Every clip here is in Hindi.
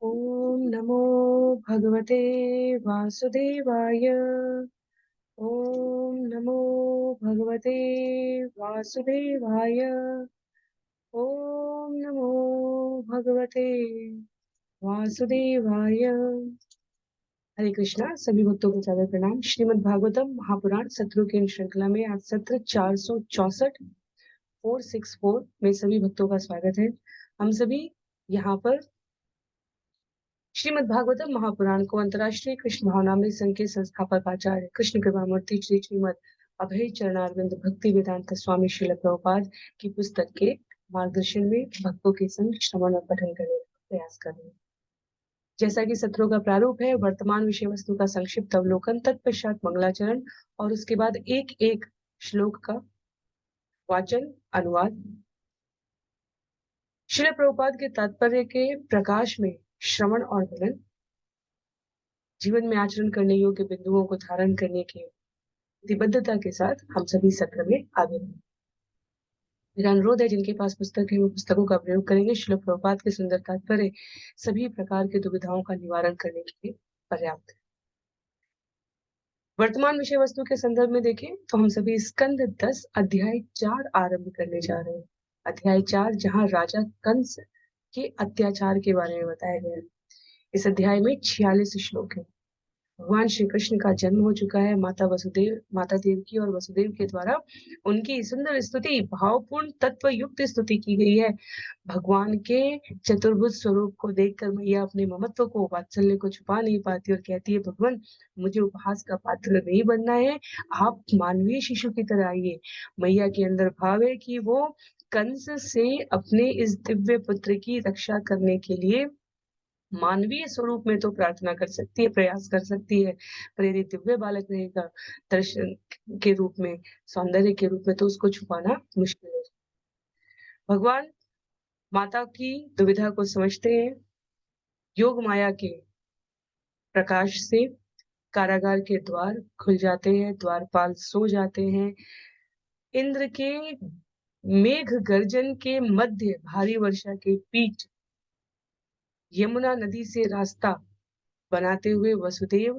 ओम नमो भगवते वासुदेवाय। ओम नमो भगवते वासुदेवाय। ओम नमो भगवते वासुदेवाय। हरे कृष्णा। सभी भक्तों को सादर प्रणाम। श्रीमद् भागवतम महापुराण सत्रों की श्रृंखला में आज सत्र 464 464 में सभी भक्तों का स्वागत है। हम सभी यहाँ पर श्रीमद् भागवतम महापुराण को अंतर्राष्ट्रीय कृष्ण भावनामृत संघ के संस्थापक आचार्य कृष्ण कृपा मूर्ति श्री श्रीमद् अभय चरणारविंद भक्ति वेदांत स्वामी श्रील प्रभुपाद की पुस्तक के मार्गदर्शन में भक्तों के संग श्रवण और पठन करने का प्रयास कर रहे हैं। जैसा कि सत्रों का प्रारूप है, वर्तमान विषय वस्तु का संक्षिप्त अवलोकन, तत्पश्चात मंगलाचरण और उसके बाद एक एक श्लोक का वाचन अनुवाद, श्रील प्रभुपाद के तात्पर्य के प्रकाश में श्रवण और मनन, जीवन में आचरण करने योग्य बिंदुओं को धारण करने की प्रतिबद्धता के साथ हम सभी सत्र में आगे बढ़ें। मेरा अनुरोध है, जिनके पास पुस्तक है वो पुस्तकों का प्रयोग करेंगे। श्रील प्रभुपाद के सुंदर तात्पर्य सभी प्रकार की दुविधाओं का निवारण करने के लिए पर्याप्त है। वर्तमान विषय वस्तु के संदर्भ में देखें तो हम सभी स्कंद 10 अध्याय 4 आरंभ करने जा रहे हैं। अध्याय 4 जहां राजा कंस के अत्याचार के बारे में बताया गया है। इस अध्याय में 46 श्लोक है। भगवान श्री कृष्ण का जन्म हो चुका है। माता देवकी और वसुदेव के द्वारा उनकी सुंदर स्तुति, भावपूर्ण तत्व युक्त स्तुति की गई है। भगवान के चतुर्भुज स्वरूप को देखकर मैया अपने ममत्व को, वात्सल्य को छुपा नहीं पाती और कहती है, भगवान मुझे उपहास का पात्र नहीं बनना है, आप मानवीय शिशु की तरह आइए। मैया के अंदर भाव है कि वो कंस से अपने इस दिव्य पुत्र की रक्षा करने के लिए मानवीय स्वरूप में तो प्रार्थना कर सकती है, प्रयास कर सकती है, पर यदि दिव्य बालक रहेगा दर्शन के रूप में, सौंदर्य के रूप में, तो उसको छुपाना मुश्किल है। भगवान माता की दुविधा को समझते हैं। योग माया के प्रकाश से कारागार के द्वार खुल जाते हैं, द्वारपाल सो जाते हैं। इंद्र के मेघ गर्जन के मध्य भारी वर्षा के पीठ यमुना नदी से रास्ता बनाते हुए वसुदेव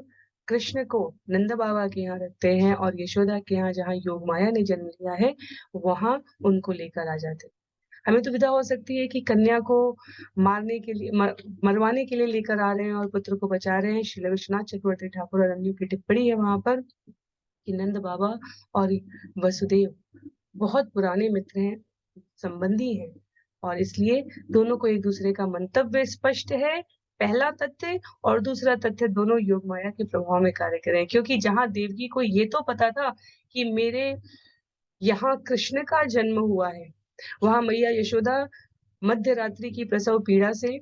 कृष्ण को नंद बाबा के यहाँ रखते हैं और यशोदा के यहाँ, जहाँ योग माया ने जन्म लिया है, वहां उनको लेकर आ जाते हैं। हमें तो विदा हो सकती है कि कन्या को मारने के लिए मरवाने के लिए लेकर आ रहे हैं और पुत्र को बचा रहे हैं। श्री विश्वनाथ चक्रवर्ती ठाकुर और अन्य की टिप्पणी है वहां पर कि नंद बाबा और वसुदेव बहुत पुराने मित्र हैं, संबंधी हैं, और इसलिए दोनों को एक दूसरे का मंतव्य स्पष्ट है, पहला तथ्य। और दूसरा तथ्य, दोनों योग माया के प्रभाव में कार्य कर रहे हैं, क्योंकि जहां देवकी को ये तो पता था कि मेरे यहाँ कृष्ण का जन्म हुआ है, वहां मैया यशोदा मध्य रात्रि की प्रसव पीड़ा से,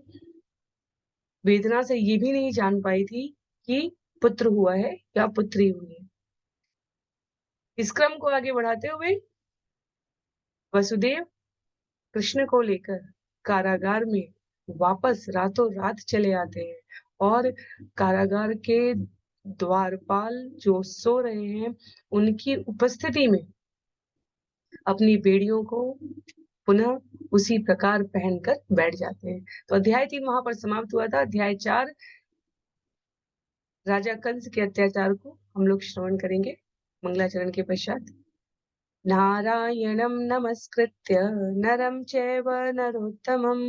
वेदना से ये भी नहीं जान पाई थी कि पुत्र हुआ है या पुत्री हुई है। इस क्रम को आगे बढ़ाते हुए वसुदेव कृष्ण को लेकर कारागार में वापस रातों रात चले आते हैं और कारागार के द्वारपाल जो सो रहे हैं उनकी उपस्थिति में अपनी बेड़ियों को पुनः उसी प्रकार पहनकर बैठ जाते हैं। तो अध्याय 3 वहां पर समाप्त हुआ था। अध्याय 4 राजा कंस के अत्याचार को हम लोग श्रवण करेंगे मंगलाचरण के पश्चात। नारायणं नमस्कृत्य नरं चैव नरोत्तमं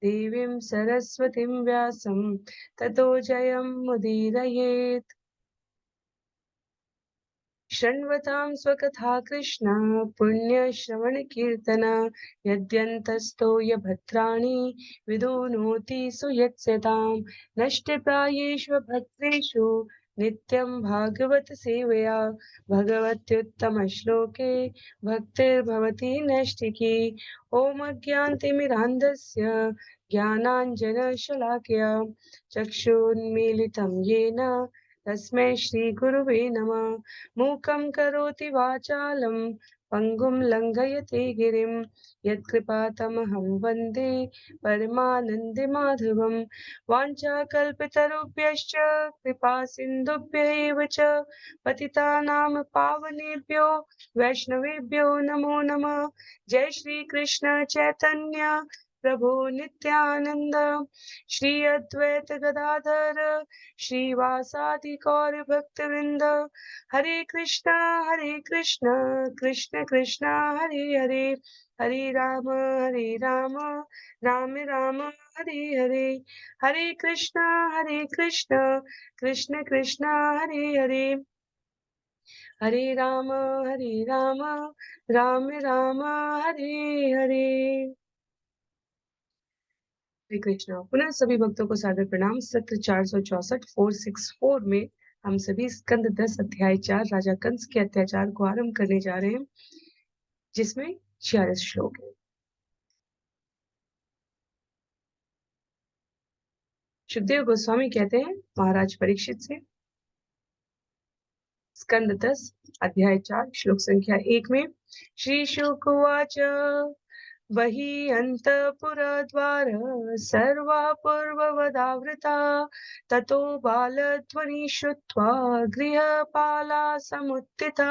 देवीं सरस्वतीं व्यासं ततो जयमुदीरयेत्। शृण्वतां स्वकथा कृष्ण पुण्यश्रवणकीर्तन यद्यन्तस्तो यभद्राणि विदुनोति सुयत्स्यतां नष्टप्रायेषु भद्रेषु नित्यं भागवत सेवया भगवत्युत्तमश्लोके भक्तिर्भवति नैष्टिकी। ॐ अज्ञानतिमिरान्धस्य ज्ञानाञ्जनशलाकया चक्षुन्मीलितं येन तस्मै श्रीगुरुवे नमः। मूकं करोति वाचालं पङ्गुं लङ्घयते गिरिं यत्कृपातमहं वन्दे परमानन्दमाधवं। वाञ्छाकल्पतरुभ्यश्च कृपा सिन्धुभ्य एव च पतितानां पावनेभ्यो वैष्णवेभ्यो नमो नमः। जय श्री कृष्ण चैतन्य प्रभो नित्यानंद श्री अद्वैत गदाधर श्रीवासादि गौर भक्त वृंद हरे कृष्णा कृष्ण कृष्णा हरे हरे हरे राम राम राम हरे हरे हरे कृष्णा कृष्ण कृष्णा हरे हरे हरे राम राम राम हरे हरे। हरे कृष्णा। पुनः सभी भक्तों को सादर प्रणाम। सत्र 464 464 में हम सभी स्कंद 10 अध्याय 4 राजा कंस के अत्याचार को आरंभ करने जा रहे हैं, जिसमें 46 श्लोक है। सुखदेव गोस्वामी कहते हैं महाराज परीक्षित से, स्कंद 10 अध्याय 4 श्लोक संख्या 1 में, श्री शुक उवाच वही अंतपुरद्वार सर्वा पूर्ववदावृता ततो बालध्वनि श्रुत्वा गृहपाला समुत्थिता।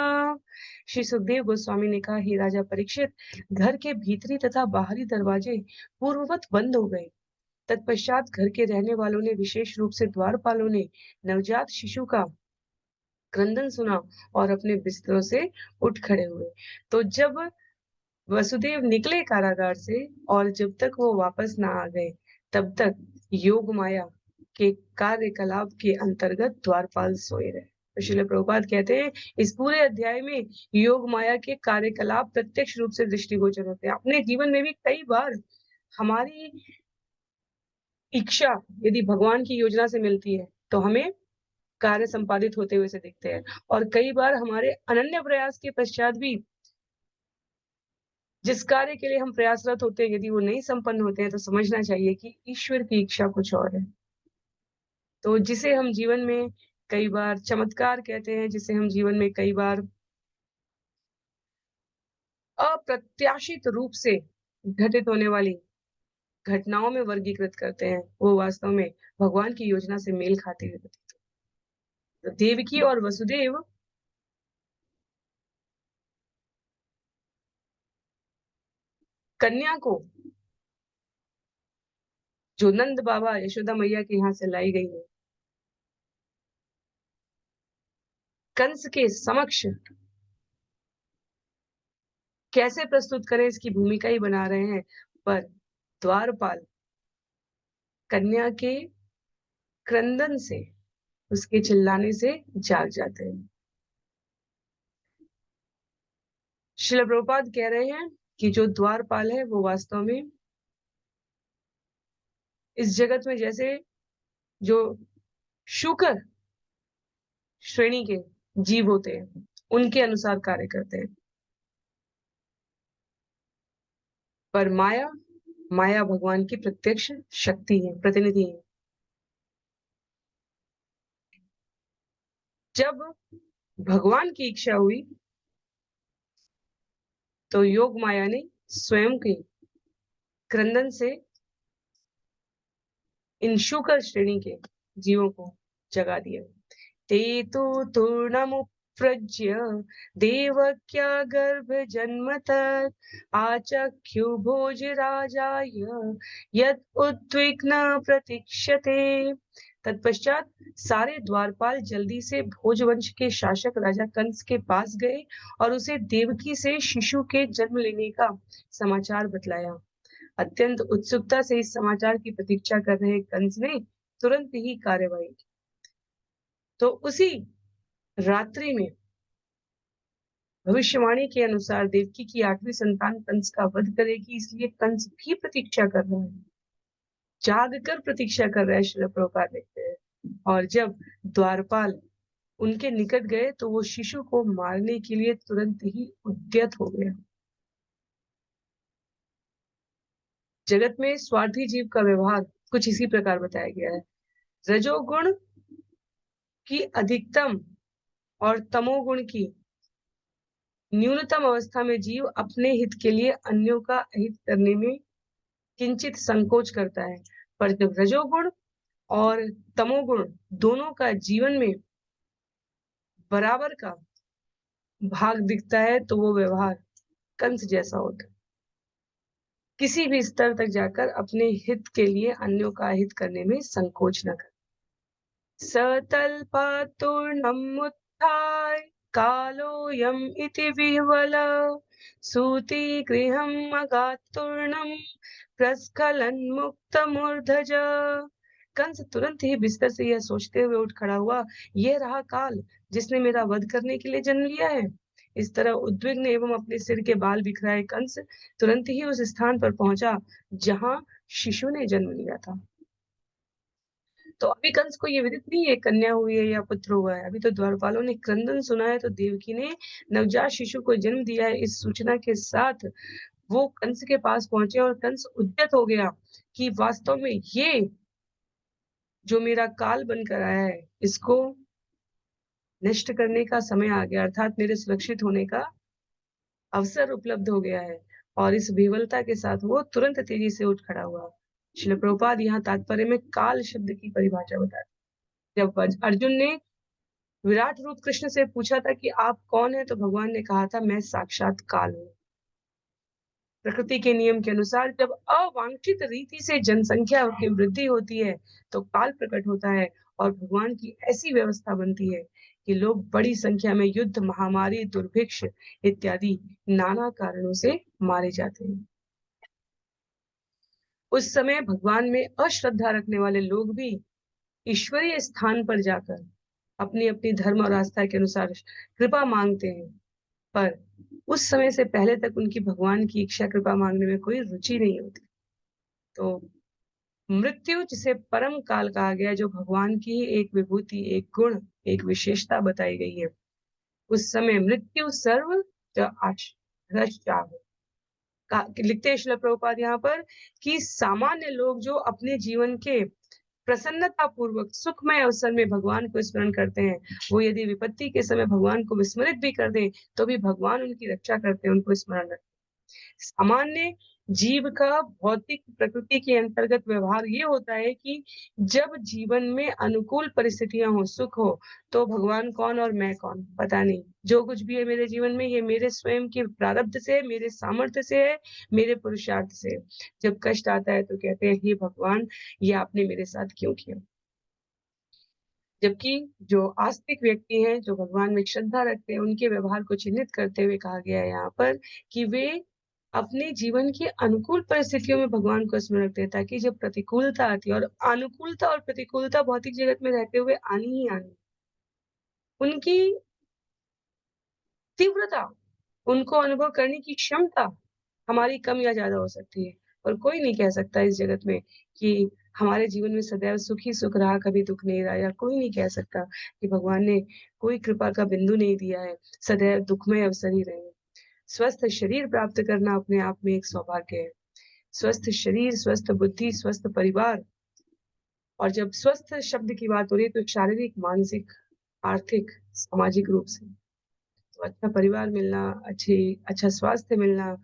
श्री सुखदेव गोस्वामी ने कहा, हे राजा परीक्षित, घर के भीतरी तथा बाहरी दरवाजे पूर्ववत बंद हो गए। तत्पश्चात घर के रहने वालों ने, विशेष रूप से द्वारपालों ने, नवजात शिशु का क्रंदन सुना और अपने बिस्तरों से उठ खड़े हुए। तो जब वसुदेव निकले कारागार से और जब तक वो वापस ना आ गए, तब तक योग माया के कार्यकलाप के अंतर्गत द्वारपाल सोए रहे। तो श्रील प्रभुपाद कहते हैं, इस पूरे अध्याय में योग माया के कार्यकलाप प्रत्यक्ष रूप से दृष्टिगोचर होते हैं। अपने जीवन में भी कई बार हमारी इच्छा यदि भगवान की योजना से मिलती है तो हमें कार्य संपादित होते हुए से दिखते हैं, और कई बार हमारे अनन्य प्रयास के पश्चात भी जिस कार्य के लिए हम प्रयासरत होते हैं, यदि वो नहीं संपन्न होते हैं, तो समझना चाहिए कि ईश्वर की इच्छा कुछ और है। तो जिसे हम जीवन में कई बार चमत्कार कहते हैं, जिसे हम जीवन में कई बार अप्रत्याशित रूप से घटित होने वाली घटनाओं में वर्गीकृत करते हैं, वो वास्तव में भगवान की योजना से मेल खाते हुए। तो देवकी और वसुदेव कन्या को जो नंद बाबा यशोदा मैया के यहाँ से लाई गई है, कंस के समक्ष कैसे प्रस्तुत करें, इसकी भूमिका ही बना रहे हैं। पर द्वारपाल कन्या के क्रंदन से, उसके चिल्लाने से जाग जाते हैं। श्रील प्रभुपाद कह रहे हैं कि जो द्वारपाल है वो वास्तव में इस जगत में जैसे जो शूकर श्रेणी के जीव होते हैं, उनके अनुसार कार्य करते हैं। पर माया भगवान की प्रत्यक्ष शक्ति है, प्रतिनिधि है। जब भगवान की इच्छा हुई तो योग माया ने स्वयं के क्रंदन से इन शूकर श्रेणी के जीवों को जगा दिया। ते तु तूर्णमुत्सृज्य देवक्या गर्भ जन्मत आचख्यु भोजराजाय यद उद्विग्न प्रतीक्षते। तत्पश्चात सारे द्वारपाल जल्दी से भोजवंश के शासक राजा कंस के पास गए और उसे देवकी से शिशु के जन्म लेने का समाचार बतलाया। अत्यंत उत्सुकता से इस समाचार की प्रतीक्षा कर रहे कंस ने तुरंत ही कार्यवाही की। तो उसी रात्रि में भविष्यवाणी के अनुसार देवकी की 8वीं संतान कंस का वध करेगी, इसलिए कंस भी प्रतीक्षा कर रहा है, जाग कर प्रतीक्षा कर रहा है। श्रील प्रभुपाद लिखते हैं, और जब द्वारपाल उनके निकट गए तो वो शिशु को मारने के लिए तुरंत ही उद्यत हो गया। जगत में स्वार्थी जीव का व्यवहार कुछ इसी प्रकार बताया गया है। रजोगुण की अधिकतम और तमोगुण की न्यूनतम अवस्था में जीव अपने हित के लिए अन्यों का अहित करने में किंचित संकोच करता है, पर जब रजोगुण और तमोगुण दोनों का जीवन में बराबर का भाग दिखता है तो वो व्यवहार कंस जैसा होता है। किसी भी स्तर तक जाकर अपने हित के लिए अन्यों का हित करने में संकोच न करें। सतल्पातुर्नमुत्थाय कालोऽयम् इति विह्वलः सूतिगृहम् अगात्तूर्णम् प्रस्खलन्मुक्तमूर्धज। कंस तुरंत ही बिस्तर से यह सोचते हुए उठ खड़ा हुआ, ये रहा काल जिसने मेरा वध करने के लिए जन्म लिया है। इस तरह उद्विग्न एवं अपने सिर के बाल बिखराए कंस तुरंत ही उस स्थान पर पहुंचा जहां शिशु ने जन्म लिया था। तो अभी कंस को ये विदित नहीं है कन्या हुई है या पुत्र हुआ है। अभी तो द्वारपालों ने क्रंदन सुना है, तो देवकी ने नवजात शिशु को जन्म दिया है। इस सूचना के साथ वो कंस के पास पहुंचे और कंस उद्यत हो गया कि वास्तव में ये जो मेरा काल बनकर आया है, इसको नष्ट करने का समय आ गया, अर्थात मेरे सुरक्षित होने का अवसर उपलब्ध हो गया है। और इस विह्वलता के साथ वो तुरंत तेजी से उठ खड़ा हुआ। श्रील प्रभुपाद यहाँ तात्पर्य में काल शब्द की परिभाषा बताते हैं। जब अर्जुन ने विराट रूप कृष्ण से पूछा था कि आप कौन हैं, तो भगवान ने कहा था मैं साक्षात काल हूँ। प्रकृति के नियम के अनुसार जब अवांछित रीति से जनसंख्या की वृद्धि होती है, तो काल प्रकट होता है और भगवान की ऐसी व्यवस्था बनती है कि लोग बड़ी संख्या में युद्ध, महामारी, दुर्भिक्ष इत्यादि नाना कारणों से मारे जाते हैं। उस समय भगवान में अश्रद्धा रखने वाले लोग भी ईश्वरीय स्थान पर जाकर अपनी अपनी धर्म और आस्था के अनुसार कृपा मांगते हैं, पर उस समय से पहले तक उनकी भगवान की इच्छा कृपा मांगने में कोई रुचि नहीं होती। तो मृत्यु, जिसे परम काल कहा गया, जो भगवान की एक विभूति, एक गुण, एक विशेषता बताई गई है, उस समय मृत्यु सर्व लिखते हैं श्रील प्रभुपाद यहाँ पर कि सामान्य लोग जो अपने जीवन के प्रसन्नता पूर्वक सुखमय अवसर में भगवान को स्मरण करते हैं, वो यदि विपत्ति के समय भगवान को विस्मरित भी कर दें, तो भी भगवान उनकी रक्षा करते हैं, उनको स्मरण रखते हैं। सामान्य जीव का भौतिक प्रकृति के अंतर्गत व्यवहार ये होता है कि जब जीवन में अनुकूल परिस्थितियां हो, सुख हो, तो भगवान कौन और मैं कौन पता नहीं। जो कुछ भी है मेरे जीवन में, ये मेरे स्वयं के प्रारब्ध से, मेरे सामर्थ्य से है, मेरे पुरुषार्थ से है। जब कष्ट आता है तो कहते हैं हे भगवान, ये आपने मेरे साथ क्यों किया। जबकि जो आस्तिक व्यक्ति हैं, जो भगवान में श्रद्धा रखते हैं, उनके व्यवहार को चिन्हित करते हुए कहा गया है यहाँ पर कि वे अपने जीवन की अनुकूल परिस्थितियों में भगवान को स्मरण रखते हैं, ताकि जब प्रतिकूलता आती है, और अनुकूलता और प्रतिकूलता भौतिक जगत में रहते हुए आनी ही आनी, उनकी तीव्रता, उनको अनुभव करने की क्षमता हमारी कम या ज्यादा हो सकती है। और कोई नहीं कह सकता इस जगत में कि हमारे जीवन में सदैव सुख ही सुख रहा, कभी दुख नहीं रहा, या कोई नहीं कह सकता कि भगवान ने कोई कृपा का बिंदु नहीं दिया है, सदैव दुखमय अवसर ही रहे। स्वस्थ शरीर प्राप्त करना अपने आप में एक सौभाग्य है। स्वस्थ शरीर, स्वस्थ बुद्धि, स्वस्थ परिवार। और जब स्वस्थ शब्द की बात हो रही है, तो शारीरिक, मानसिक, आर्थिक, सामाजिक रूप से तो अच्छा परिवार मिलना, अच्छा स्वास्थ्य मिलना,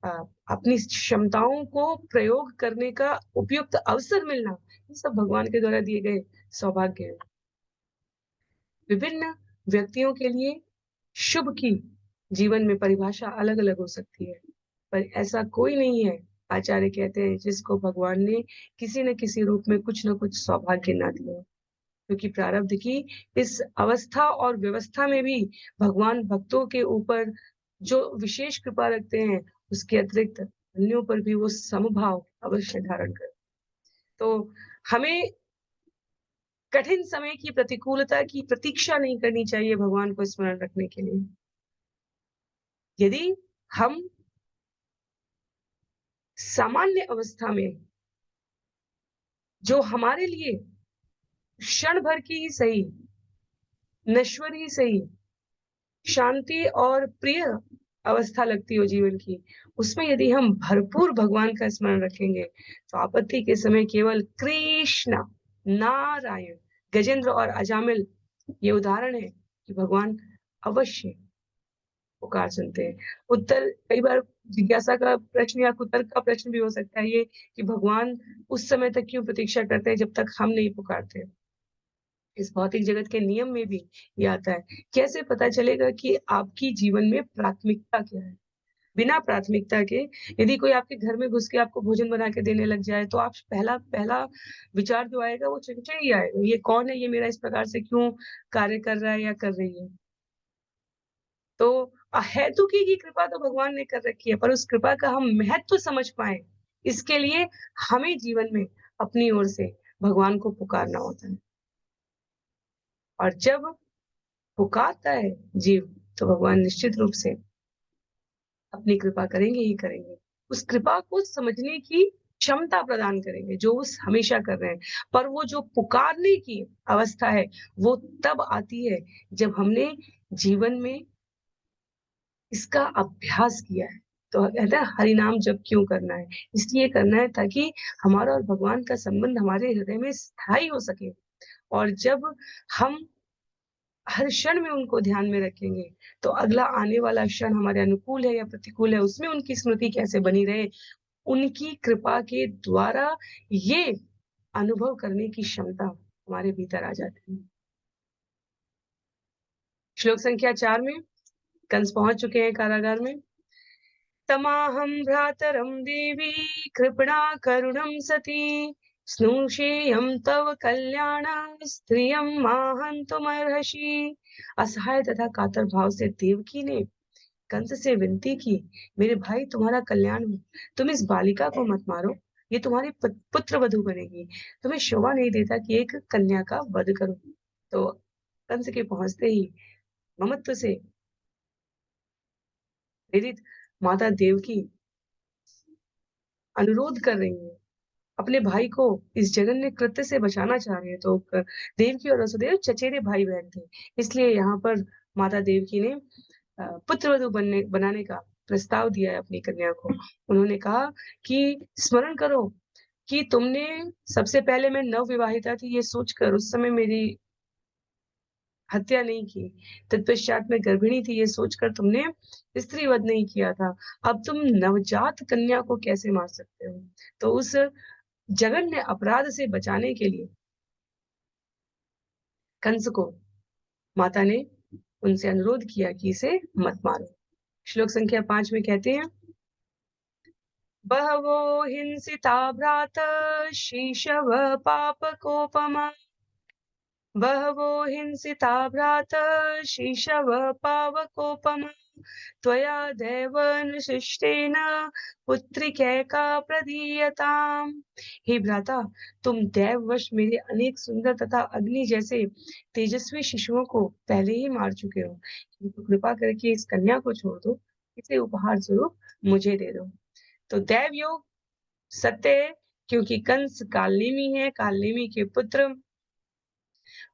अ, अपनी क्षमताओं को प्रयोग करने का उपयुक्त अवसर मिलना, ये सब भगवान के द्वारा दिए गए सौभाग्य है। विभिन्न व्यक्तियों के लिए शुभ की जीवन में परिभाषा अलग अलग हो सकती है, पर ऐसा कोई नहीं है, आचार्य कहते हैं, जिसको भगवान ने किसी न किसी रूप में कुछ न कुछ सौभाग्य ना दिया हो। क्योंकि प्रारब्ध की इस अवस्था और व्यवस्था में भी भगवान भक्तों के ऊपर जो विशेष कृपा रखते हैं, उसके अतिरिक्त अन्यों पर भी वो समभाव अवश्य धारण कर। तो हमें कठिन समय की प्रतिकूलता की प्रतीक्षा नहीं करनी चाहिए भगवान को स्मरण रखने के लिए। यदि हम सामान्य अवस्था में जो हमारे लिए क्षण भर की ही सही, नश्वर ही सही, शांति और प्रिय अवस्था लगती हो जीवन की, उसमें यदि हम भरपूर भगवान का स्मरण रखेंगे, तो आपत्ति के समय केवल कृष्ण, नारायण, गजेंद्र और अजामिल ये उदाहरण है कि भगवान अवश्य पुकार सुनते हैं। उत्तर कई बार जिज्ञासा का प्रश्न या कुतर्क का प्रश्न भी हो सकता है ये कि भगवान उस समय तक क्यों प्रतीक्षा करते हैं जब तक हम नहीं पुकारते। इस भौतिक जगत के नियम में भी ये आता है। कैसे पता चलेगा कि आपकी जीवन में प्राथमिकता क्या है? बिना प्राथमिकता के यदि कोई आपके घर में घुस के आपको भोजन बना के देने लग जाए, तो आप पहला पहला विचार जो आएगा वो चिड़चिड़ ही आएगा। ये कौन है? ये मेरा इस प्रकार से क्यों कार्य कर रहा है या कर रही है? तो अहेतुकी की कृपा तो भगवान ने कर रखी है, पर उस कृपा का हम महत्व समझ पाएँ, इसके लिए हमें जीवन में अपनी ओर से भगवान को पुकारना होता है। और जब पुकारता है जीव, तो भगवान निश्चित रूप से अपनी कृपा करेंगे ही करेंगे। उस कृपा को समझने की क्षमता प्रदान करेंगे, जो वो हमेशा कर रहे हैं। पर वो जो पुकारने की अवस्था है, वो तब आती है जब हमने जीवन में इसका अभ्यास किया है। तो कहते हैं हरि नाम जप क्यों करना है? इसलिए करना है ताकि हमारा और भगवान का संबंध हमारे हृदय में स्थायी हो सके। और जब हम हर क्षण में उनको ध्यान में रखेंगे, तो अगला आने वाला क्षण हमारे अनुकूल है या प्रतिकूल है, उसमें उनकी स्मृति कैसे बनी रहे, उनकी कृपा के द्वारा ये अनुभव करने की क्षमता हमारे भीतर आ जाती है। श्लोक संख्या 4 में कंस पहुँच चुके हैं कारागार में। तमाहं भ्रातरं देवी कृपणा करुणं सती स्नुषेयं तव कल्याण स्त्रियं माहन्तुमर्हसि। असहाय तथा कातर भाव से देवकी ने कंस से विनती की, मेरे भाई तुम्हारा कल्याण हो, तुम इस बालिका को मत मारो, ये तुम्हारी पुत्र वधू बनेगी, तुम्हें शोभा नहीं देता कि एक कन्या का वध करो। तो कंस के पहुंचते ही ममत्व से प्रेरित माता देवकी अनुरोध कर रही है, अपने भाई को इस जघन्य कृत्य से बचाना चाह रहे हैं। तो देवकी और वसुदेव चचेरे भाई बहन थे, इसलिए यहाँ पर माता देवकी ने पुत्रवधू बनाने का प्रस्ताव दिया है अपनी कन्या को। उन्होंने कहा कि स्मरण करो कि तुमने सबसे पहले मैं नवविवाहिता थी ये सोचकर उस समय मेरी हत्या नहीं की। तत्पश्चात मैं गर्भिणी थी ये सोचकर तुमने स्त्री वध नहीं किया था। अब तुम नवजात कन्या को कैसे मार सकते हो? तो उस जघन्य अपराध से बचाने के लिए कंस को माता ने उनसे अनुरोध किया कि इसे मत मारो। श्लोक संख्या 5 में कहते हैं, बहवो हिंसिता भ्रात शीशव पापकोपमा बहवो हिंसिता भ्रात शीशव पावकोपमा त्वया दैवनुशिष्टेन पुत्रिकैका प्रदीयताम्। हे भ्राता, तुम दैववश मेरे अनेक सुंदर तथा अग्नि जैसे तेजस्वी शिशुओं को पहले ही मार चुके हो, किंतु कृपा करके इस कन्या को छोड़ दो, इसे उपहार स्वरूप मुझे दे दो। तो दैव योग सत्य है, क्योंकि कंस कालनेमी है, कालनेमी के पुत्र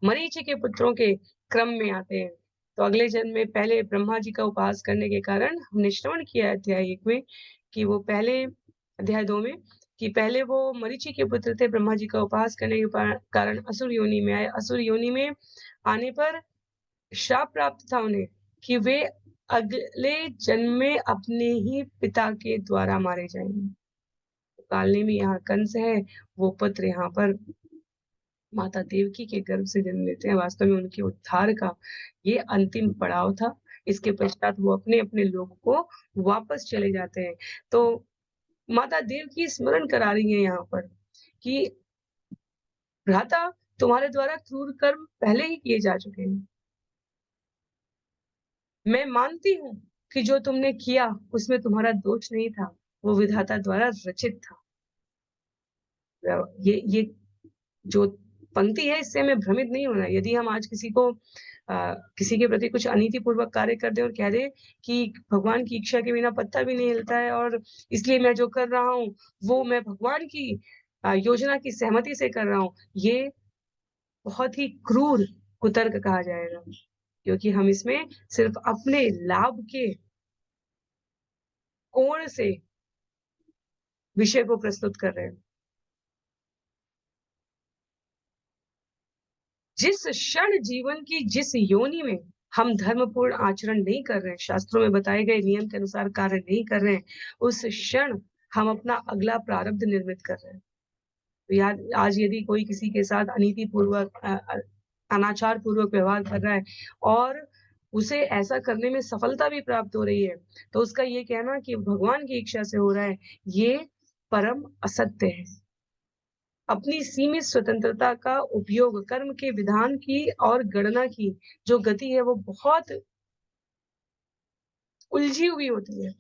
मरीचि के पुत्रों के क्रम में आते हैं। तो अगले जन्म में पहले ब्रह्मा जी का उपहास करने के कारण हमने श्रवण किया है अध्याय 1 में कि वो पहले अध्याय 2 में कि पहले वो मरीचि के पुत्र थे, ब्रह्मा जी का उपहास करने के कारण असुर योनि में आए। असुर योनि में आने पर श्राप प्राप्त था उन्हें कि वे अगले जन्म में अपने ही पिता के द्वारा मारे जाएँगे। कालने में यहाँ कंस है, वो पुत्र यहाँ पर माता देवकी के गर्भ से जन्म लेते हैं। वास्तव में उनके उद्धार का ये अंतिम पड़ाव था। इसके पश्चात वो अपने-अपने लोक को वापस चले जाते हैं। तो माता देवकी स्मरण करा रही हैं यहाँ पर कि भ्राता तुम्हारे द्वारा क्रूर कर्म पहले ही किए जा चुके हैं। मैं मानती हूँ कि जो तुमने किया उसमें तुम्हारा दोष नहीं था, वो विधाता द्वारा रचित था। ये जो पंक्ति है इससे हमें भ्रमित नहीं होना है। यदि हम आज किसी को किसी के प्रति कुछ अनीतिपूर्वक कार्य कर दें और कह दें कि भगवान की इच्छा के बिना पत्ता भी नहीं हिलता है और इसलिए मैं जो कर रहा हूँ, वो मैं भगवान की योजना की सहमति से कर रहा हूँ। ये बहुत ही क्रूर कुतर्क कहा जाएगा, क्योंकि हम इसमें सिर्फ़ अपने लाभ के कोण से विषय को प्रस्तुत कर रहे हैं। जिस क्षण जीवन की जिस योनि में हम धर्मपूर्ण आचरण नहीं कर रहे हैं, शास्त्रों में बताए गए नियम के अनुसार कार्य नहीं कर रहे हैं, उस क्षण हम अपना अगला प्रारब्ध निर्मित कर रहे हैं। तो याद आज यदि कोई किसी के साथ अनीतिपूर्वक अनाचार पूर्वक व्यवहार कर रहा है और उसे ऐसा करने में सफलता भी प्राप्त हो रही है, तो उसका ये कहना कि भगवान की इच्छा से हो रहा है, ये परम असत्य है। अपनी सीमित स्वतंत्रता का उपयोग कर्म के विधान की और गणना की जो गति है वो बहुत उलझी हुई होती है।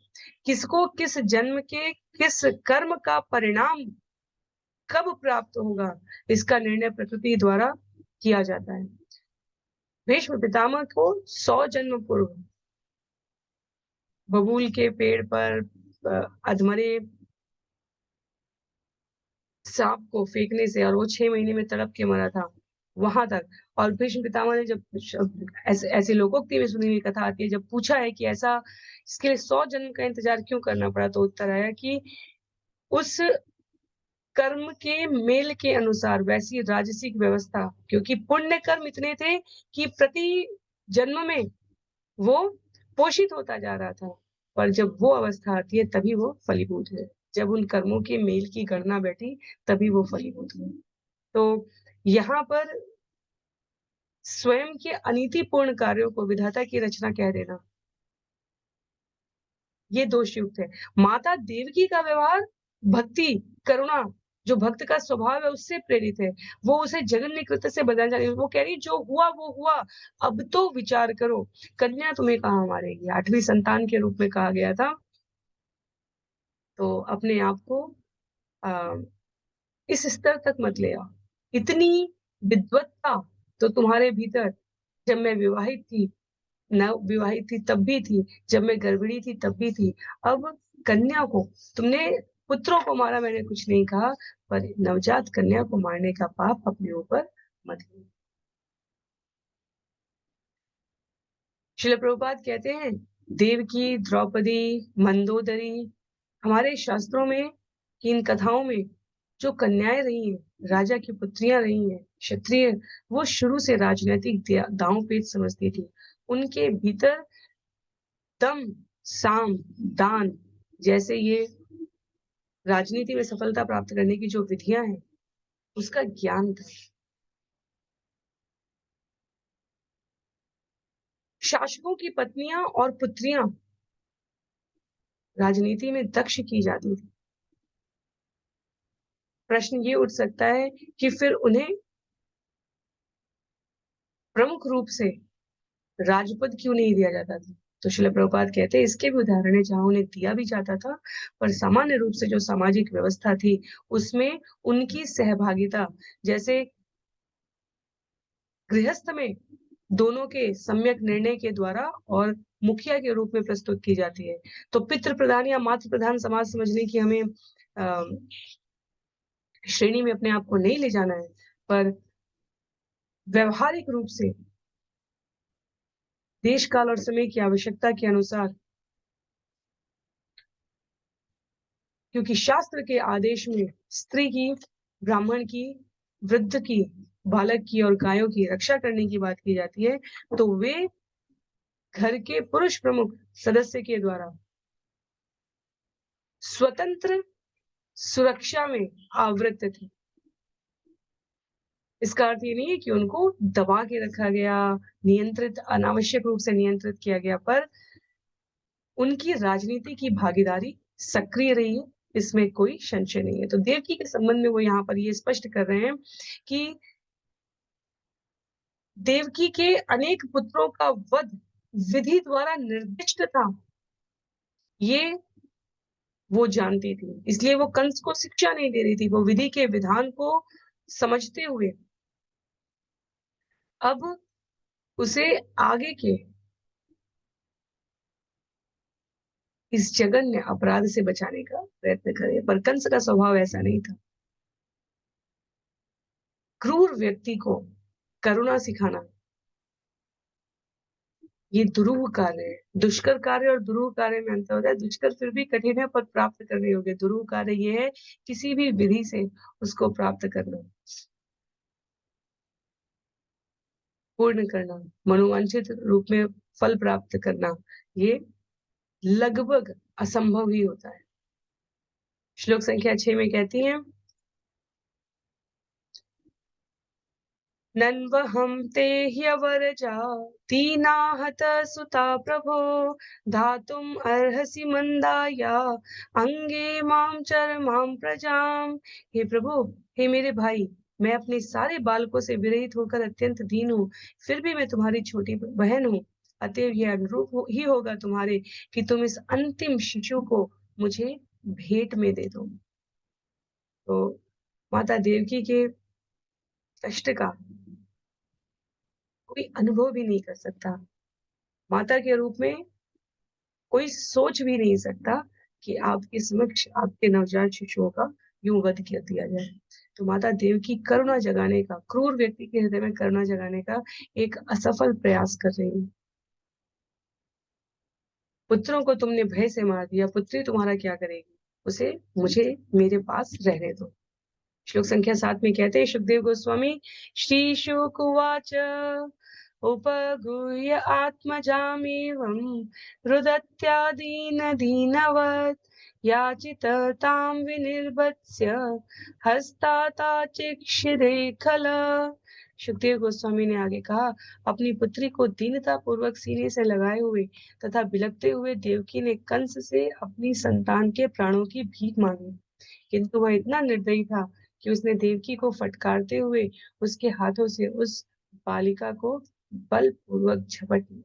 किसको किस जन्म के किस कर्म का परिणाम कब प्राप्त होगा, इसका निर्णय प्रकृति द्वारा किया जाता है। भीष्म पितामह को 100 जन्म पूर्व बबूल के पेड़ पर अधमरे सांप को फेंकने से और वो 6 महीने में तड़प के मरा था, वहां तक। और भीष्म पितामह ने जब ऐसे लोकोक्ति में सुनी हुई कथा आती है, जब पूछा है कि ऐसा इसके लिए 100 जन्म का इंतजार क्यों करना पड़ा, तो उत्तर आया कि उस कर्म के मेल के अनुसार वैसी राजसिक व्यवस्था, क्योंकि पुण्य कर्म इतने थे कि प्रति जन्म में वो पोषित होता जा रहा था, पर जब वो अवस्था आती है तभी वो फलीभूत है। जब उन कर्मों के मेल की गणना बैठी तभी वो फलीभूत हुए। तो यहाँ पर स्वयं के अनीतिपूर्ण कार्यों को विधाता की रचना कह देना, ये दोषयुक्त है। माता देवकी का व्यवहार भक्ति, करुणा, जो भक्त का स्वभाव है उससे प्रेरित है। वो उसे जघन्य कृत्य से बदलना चाह रही है। वो कह रही जो हुआ वो हुआ, अब तो विचार करो, कन्या तुम्हें कहाँ मारेगी। 8वीं संतान के रूप में कहा गया था। तो अपने आप को आ, इस स्तर तक मत ले आओ। इतनी विद्वत्ता तो तुम्हारे भीतर जब मैं विवाहित थी, न विवाहित थी तब भी थी, जब मैं गर्भिणी थी तब भी थी। अब कन्या को तुमने, पुत्रों को मारा मैंने कुछ नहीं कहा, पर नवजात कन्या को मारने का पाप अपने ऊपर मत लो। श्रील प्रभुपाद कहते हैं, देवकी, द्रौपदी, मंदोदरी, हमारे शास्त्रों में कि इन कथाओं में जो कन्याएं रही हैं, राजा की पुत्रियां रही हैं, क्षत्रिय, वो शुरू से राजनीतिक दांव पेच समझती थी। उनके भीतर दम, साम, दान जैसे ये राजनीति में सफलता प्राप्त करने की जो विधियां हैं, उसका ज्ञान था। शासकों की पत्नियां और पुत्रियां राजनीति में दक्ष की जाती थी। प्रश्न ये उठ सकता है कि फिर उन्हें प्रमुख रूप से राजपद क्यों नहीं दिया जाता था। तो शिला प्रभुपाद कहते हैं इसके भी उदाहरण है जहां उन्हें दिया भी जाता था, पर सामान्य रूप से जो सामाजिक व्यवस्था थी उसमें उनकी सहभागिता, जैसे गृहस्थ में दोनों के सम्यक निर्णय के द्वारा और मुखिया के रूप में प्रस्तुत की जाती है। तो पितृ प्रधान या मातृ प्रधान समाज समझने की हमें श्रेणी में अपने आप को नहीं ले जाना है, पर व्यवहारिक रूप से देश काल और समय की आवश्यकता के अनुसार, क्योंकि शास्त्र के आदेश में स्त्री की, ब्राह्मण की, वृद्ध की, बालक की और गायों की रक्षा करने की बात की जाती है, तो वे घर के पुरुष प्रमुख सदस्य के द्वारा स्वतंत्र सुरक्षा में आवृत्त थे। इसका अर्थ ये नहीं है कि उनको दबा के रखा गया, नियंत्रित, अनावश्यक रूप से नियंत्रित किया गया, पर उनकी राजनीति की भागीदारी सक्रिय रही है, इसमें कोई संशय नहीं है। तो देवकी के संबंध में वो यहाँ पर ये स्पष्ट कर रहे हैं कि देवकी के अनेक पुत्रों का वध विधि द्वारा निर्दिष्ट था, ये वो जानती थी। इसलिए वो कंस को शिक्षा नहीं दे रही थी, वो विधि के विधान को समझते हुए अब उसे आगे के इस जघन्य अपराध से बचाने का प्रयत्न करे। पर कंस का स्वभाव ऐसा नहीं था। क्रूर व्यक्ति को करुणा सिखाना ये दुरूह कार्य है। दुष्कर कार्य और दुरूह कार्य में अंतर होता है। दुष्कर फिर भी कठिन है पर प्राप्त करने योग्य, दुरूह कार्य ये है किसी भी विधि से उसको प्राप्त करना, पूर्ण करना, मनोवांछित रूप में फल प्राप्त करना, ये लगभग असंभव ही होता है। श्लोक संख्या 6 में कहती है, नन्वहं ते ह्यवरजा दीनाहत सुता प्रभो धातुम् अर्हसि मंदाया अंगे माम चरमां प्रजाम। हे प्रभु, हे मेरे भाई, मैं अपने सारे बालकों से विरहित होकर अत्यंत दीन हूँ, फिर भी मैं तुम्हारी छोटी बहन हूँ। अतएव यह ही होगा तुम्हारे कि तुम इस अंतिम शिशु को मुझे भेंट में दे दो। तो माता देवकी के कष्ट का कोई अनुभव भी नहीं कर सकता। माता के रूप में कोई सोच भी नहीं सकता कि आपके समक्ष आपके नवजात शिशुओं का यूं वध कर दिया जाए। तो माता देवकी करुणा जगाने का, क्रूर व्यक्ति के हृदय में करुणा जगाने का एक असफल प्रयास कर रही है। पुत्रों को तुमने भय से मार दिया, पुत्री तुम्हारा क्या करेगी? उसे मुझे मेरे पास रहने दो। श्लोक संख्या 7 में कहते हैं सुखदेव गोस्वामी, श्री शुक उवाच उपगूह्य आत्मजामेवं रुदत्यादीन दीनवत् याचित तां विनिर्वत्स्य हस्ताताचिक्षिरे खल। सुखदेव गोस्वामी ने आगे कहा, अपनी पुत्री को दीनता पूर्वक सीने से लगाए हुए तथा बिलखते हुए देवकी ने कंस से अपनी संतान के प्राणों की भीख मांगी, किंतु वह इतना निर्दयी था कि उसने देवकी को फटकारते हुए उसके हाथों से उस बालिका को बलपूर्वक झपट लिया।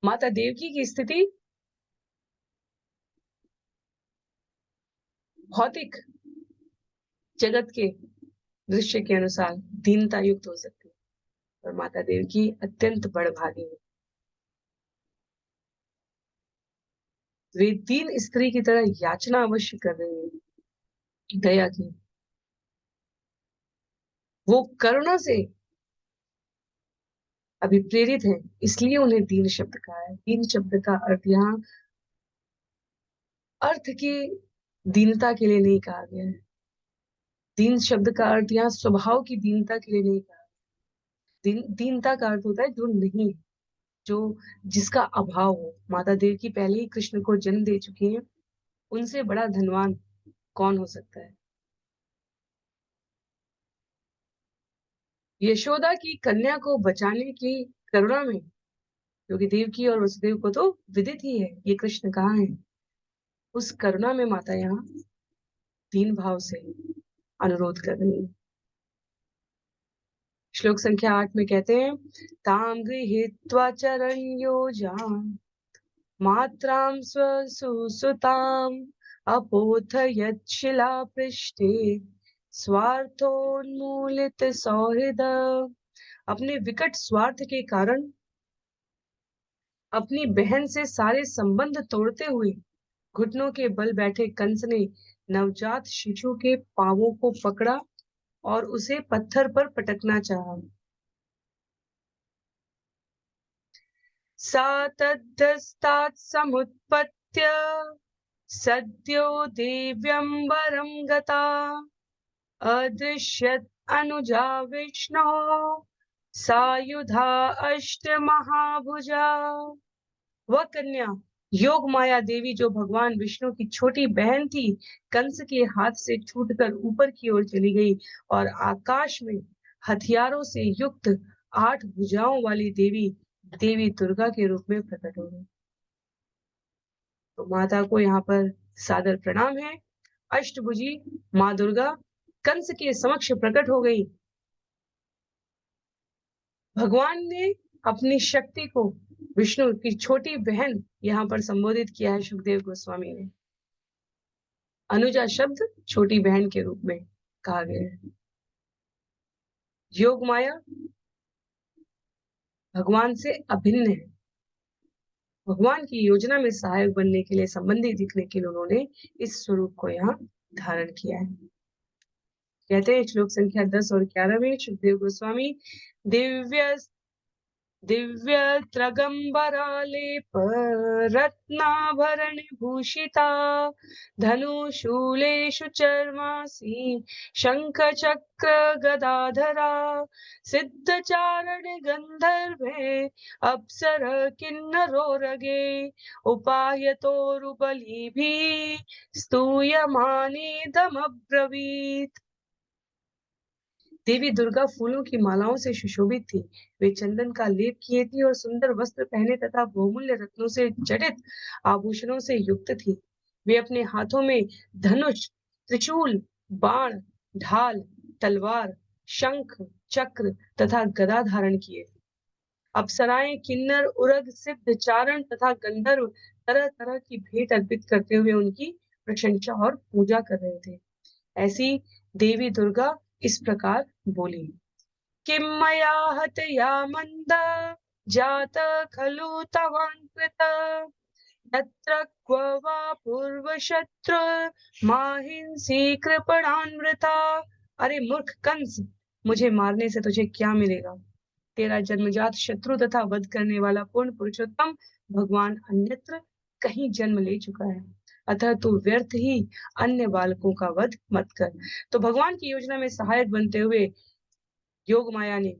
माता देवकी की स्थिति भौतिक जगत के दृश्य के अनुसार दीनता युक्त हो सकती है, और माता देवकी अत्यंत बड़भागी है। वे दीन स्त्री की तरह याचना अवश्य कर रही है दया की। वो करुणा से अभिप्रेरित है, इसलिए उन्हें दीन शब्द कहा है। दीन शब्द का अर्थ यहाँ अर्थ की दीनता के लिए नहीं कहा गया है। दीन शब्द का अर्थ यहाँ स्वभाव की दीनता के लिए नहीं कहा। दीनता का अर्थ होता है जो नहीं, जो जिसका अभाव हो। माता देवकी पहले ही कृष्ण को जन्म दे चुकी हैं, उनसे बड़ा धनवान कौन हो सकता है। यशोदा की कन्या को बचाने की करुणा में, क्योंकि देवकी और वसुदेव को तो विदित ही है ये कृष्ण कहाँ है, उस करुणा में माता यहाँ दीन भाव से अनुरोध कर रही है। श्लोक संख्या 8 में कहते हैं, ताम गृहीत्वा चरणयोजां मात्रां स्वसुसुताम् अपोथयत् शिलापृष्ठे स्वार्थोन्मूलित सौहृद। अपने विकट स्वार्थ के कारण अपनी बहन से सारे संबंध तोड़ते हुए घुटनों के बल बैठे कंस ने नवजात शिशु के पांवों को पकड़ा और उसे पत्थर पर पटकना चाहा। सा तद्धस्तात् समुत्पत्य सद्यो देव्यंबरं गता अदृश्यत अनुजा विष्णो सायुधा अष्टमहाभुजा। वह कन्या योग माया देवी जो भगवान विष्णु की छोटी बहन थी, कंस के हाथ से छूटकर ऊपर की ओर चली गई और आकाश में हथियारों से युक्त 8 भुजाओं वाली देवी देवी दुर्गा के रूप में प्रकट हो गई। तो माता को यहाँ पर सादर प्रणाम है। अष्टभुजी माँ दुर्गा कंस के समक्ष प्रकट हो गई। भगवान ने अपनी शक्ति को विष्णु की छोटी बहन यहाँ पर संबोधित किया है सुखदेव गोस्वामी ने। अनुजा शब्द छोटी बहन के रूप में कहा गया है। योग माया भगवान से अभिन्न है। भगवान की योजना में सहायक बनने के लिए, संबंधी दिखने के लिए उन्होंने इस स्वरूप को यहाँ धारण किया है। कहते हैं श्लोक संख्या 10 और 11 में सुखदेव गोस्वामी, दिव्य दिव्य त्रगंबरालेप रत्नाभरण भूषिता धनुशूलेषु चर्मासि शंख चक्र गदाधरा सिद्ध चारण गंधर्वे अप्सर किन्नरोरगे उपायतोरुबलिभिः स्तूयमानेदमब्रवीत्। देवी दुर्गा फूलों की मालाओं से सुशोभित थी। वे चंदन का लेप किए थी और सुंदर वस्त्र पहने तथा बहुमूल्य रत्नों से जड़ित आभूषणों से युक्त थी। वे अपने हाथों में धनुष, त्रिशूल, बाण, ढाल, तलवार, शंख, चक्र तथा गदा धारण किए थे। अप्सराएं, किन्नर, उरग, सिद्ध, चारण तथा गंधर्व तरह तरह की भेंट अर्पित करते हुए उनकी प्रशंसा और पूजा कर रहे थे। ऐसी देवी दुर्गा इस प्रकार बोली, किं मया हतया मंद जात खलु तवान्कृत यत्र क्व वा पूर्वशत्रु माहिंसी कृपणान्वृता। अरे मूर्ख कंस, मुझे मारने से तुझे क्या मिलेगा? तेरा जन्मजात शत्रु तथा वध करने वाला पूर्ण पुरुषोत्तम भगवान अन्यत्र कहीं जन्म ले चुका है, अतः तू व्यर्थ ही अन्य बालकों का वध मत कर। तो भगवान की योजना में सहायक बनते हुए योग माया ने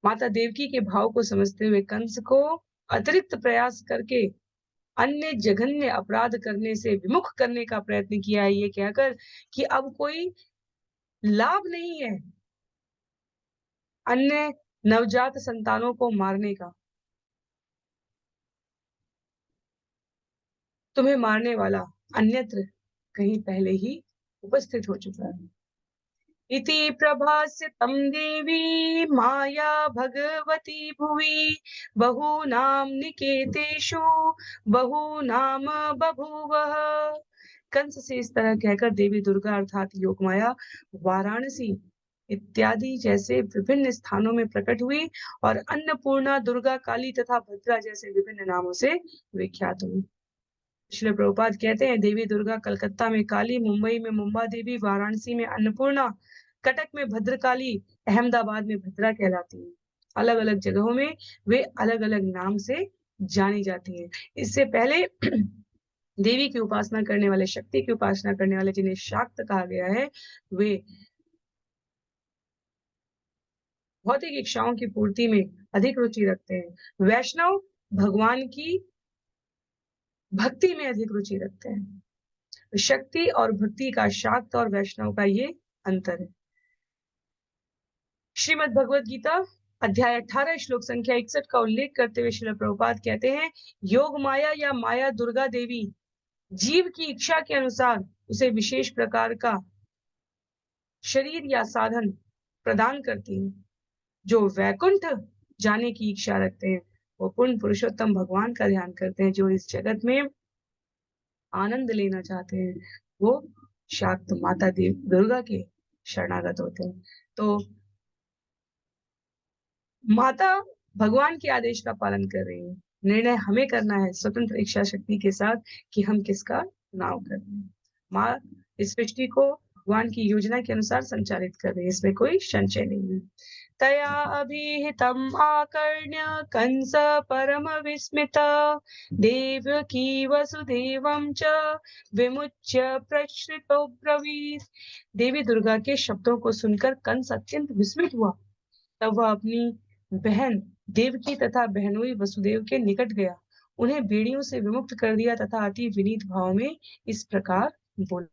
माता देवकी के भाव को समझते हुए कंस को अतिरिक्त प्रयास करके अन्य जघन्य अपराध करने से विमुख करने का प्रयत्न किया है, ये कहकर कि अब कोई लाभ नहीं है अन्य नवजात संतानों को मारने का, तुम्हें मारने वाला अन्यत्र कहीं पहले ही उपस्थित हो चुका है। इति प्रभास्य तम देवी माया भगवती भुवि बहूनां निकेतेषु बहूनाम बभूवः। कंस से इस तरह कहकर देवी दुर्गा अर्थात योगमाया वाराणसी इत्यादि जैसे विभिन्न स्थानों में प्रकट हुई और अन्नपूर्णा, दुर्गा, काली तथा भद्रा जैसे विभिन्न नामों से विख्यात हुई। श्रील प्रभुपाद कहते हैं, देवी दुर्गा कलकत्ता में काली, मुंबई में मुंबा देवी, वाराणसी में अन्नपूर्णा, कटक में भद्रकाली, अहमदाबाद में भद्रा कहलाती है। अलग अलग जगहों में वे अलग अलग नाम से जानी जाती हैं। इससे पहले देवी की उपासना करने वाले, शक्ति की उपासना करने वाले जिन्हें शाक्त कहा गया है, वे भौतिक इच्छाओं की पूर्ति में अधिक रुचि रखते हैं। वैष्णव भगवान की भक्ति में अधिक रुचि रखते हैं। शक्ति और भक्ति का, शाक्त और वैष्णव का ये अंतर है। श्रीमद् भगवद गीता अध्याय 18 श्लोक संख्या 61 का उल्लेख करते हुए श्रील प्रभुपाद कहते हैं, योग माया या माया दुर्गा देवी जीव की इच्छा के अनुसार उसे विशेष प्रकार का शरीर या साधन प्रदान करती है। जो वैकुंठ जाने की इच्छा रखते हैं वो पूर्ण पुरुषोत्तम भगवान का ध्यान करते हैं। जो इस जगत में आनंद लेना चाहते हैं वो शाक्त माता देव दुर्गा के शरणागत होते हैं। तो माता भगवान के आदेश का पालन कर रही है। निर्णय हमें करना है स्वतंत्र इच्छा शक्ति के साथ कि हम किसका चुनाव कर रहे हैं। माँ इस सृष्टि को भगवान की योजना के अनुसार संचालित कर रही है, इसमें कोई संशय नहीं है। तया अभिहितम् आकर्ण्य कंस परम विस्मित देवकी वसुदेवं च विमुच्य प्रश्रितो ब्रवीत। देवी दुर्गा के शब्दों को सुनकर कंस अत्यंत विस्मित हुआ। तब वह अपनी बहन देवकी तथा बहनोई वसुदेव के निकट गया, उन्हें बेड़ियों से विमुक्त कर दिया तथा अति विनीत भाव में इस प्रकार बोला।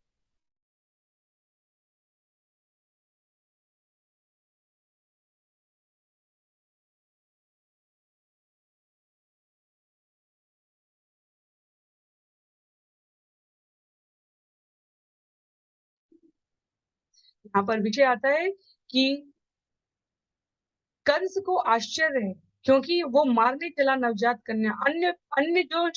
यहाँ पर विषय आता है कि कंस को आश्चर्य है क्योंकि वो मारने चला नवजात कन्या। अन्य अन्य जो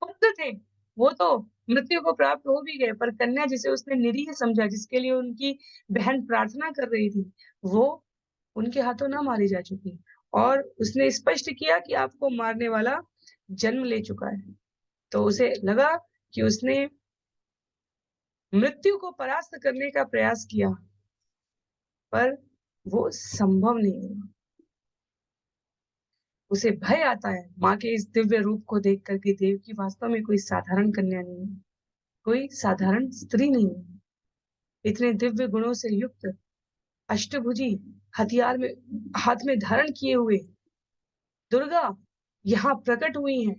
पुत्र थे वो तो मृत्यु को प्राप्त हो भी गए, पर कन्या जिसे उसने निरीह समझा, जिसके लिए उनकी बहन प्रार्थना कर रही थी, वो उनके हाथों ना मारी जा चुकी। और उसने स्पष्ट किया कि आपको मारने वाला जन्म ले चुका है। तो उसे लगा कि उसने मृत्यु को परास्त करने का प्रयास किया, पर वो संभव नहीं है। उसे भय आता है माँ के इस दिव्य रूप को देख करके, देवकी वास्तव में कोई साधारण कन्या नहीं है, कोई साधारण स्त्री नहीं है। इतने दिव्य गुणों से युक्त, अष्टभुजी, हथियार में हाथ में धारण किए हुए दुर्गा यहाँ प्रकट हुई हैं।